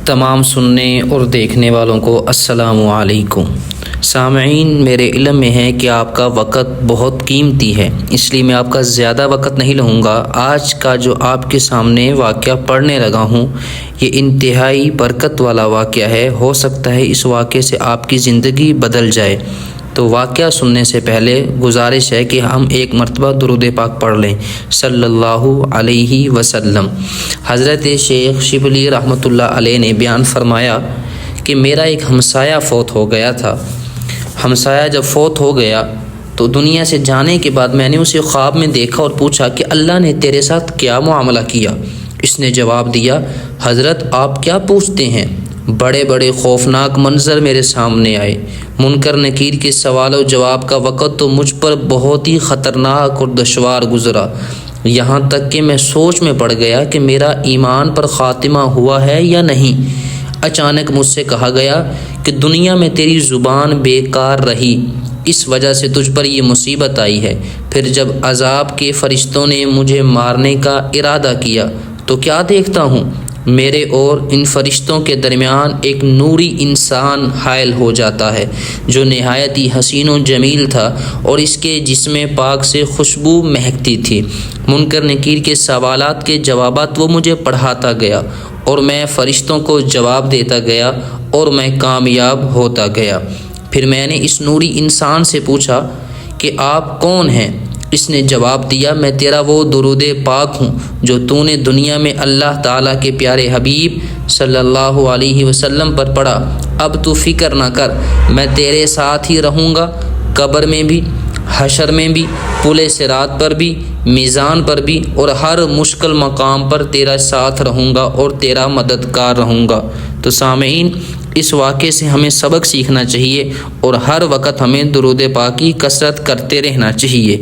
تمام سننے اور دیکھنے والوں کو السلام علیکم۔ سامعین، میرے علم میں ہے کہ آپ کا وقت بہت قیمتی ہے، اس لیے میں آپ کا زیادہ وقت نہیں لوں گا۔ آج کا جو آپ کے سامنے واقعہ پڑھنے لگا ہوں یہ انتہائی برکت والا واقعہ ہے۔ ہو سکتا ہے اس واقعے سے آپ کی زندگی بدل جائے۔ تو واقعہ سننے سے پہلے گزارش ہے کہ ہم ایک مرتبہ درود پاک پڑھ لیں صلی اللہ علیہ وسلم۔ حضرت شیخ شبلی رحمۃ اللہ علیہ نے بیان فرمایا کہ میرا ایک ہمسایہ فوت ہو گیا تھا۔ ہمسایہ جب فوت ہو گیا تو دنیا سے جانے کے بعد میں نے اسے خواب میں دیکھا اور پوچھا کہ اللہ نے تیرے ساتھ کیا معاملہ کیا؟ اس نے جواب دیا، حضرت آپ کیا پوچھتے ہیں؟ بڑے بڑے خوفناک منظر میرے سامنے آئے۔ منکر نکیر کے سوال و جواب کا وقت تو مجھ پر بہت ہی خطرناک اور دشوار گزرا، یہاں تک کہ میں سوچ میں پڑ گیا کہ میرا ایمان پر خاتمہ ہوا ہے یا نہیں۔ اچانک مجھ سے کہا گیا کہ دنیا میں تیری زبان بیکار رہی، اس وجہ سے تجھ پر یہ مصیبت آئی ہے۔ پھر جب عذاب کے فرشتوں نے مجھے مارنے کا ارادہ کیا تو کیا دیکھتا ہوں، میرے اور ان فرشتوں کے درمیان ایک نوری انسان حائل ہو جاتا ہے جو نہایت ہی حسین و جمیل تھا اور اس کے جسم پاک سے خوشبو مہکتی تھی۔ منکر نکیر کے سوالات کے جوابات وہ مجھے پڑھاتا گیا اور میں فرشتوں کو جواب دیتا گیا اور میں کامیاب ہوتا گیا۔ پھر میں نے اس نوری انسان سے پوچھا کہ آپ کون ہیں؟ اس نے جواب دیا، میں تیرا وہ درود پاک ہوں جو تو نے دنیا میں اللہ تعالیٰ کے پیارے حبیب صلی اللہ علیہ وسلم پر پڑھا۔ اب تو فکر نہ کر، میں تیرے ساتھ ہی رہوں گا، قبر میں بھی، حشر میں بھی، پل صراط پر بھی، میزان پر بھی، اور ہر مشکل مقام پر تیرا ساتھ رہوں گا اور تیرا مددگار رہوں گا۔ تو سامعین، اس واقعے سے ہمیں سبق سیکھنا چاہیے اور ہر وقت ہمیں درود پاک کی کثرت کرتے رہنا چاہیے۔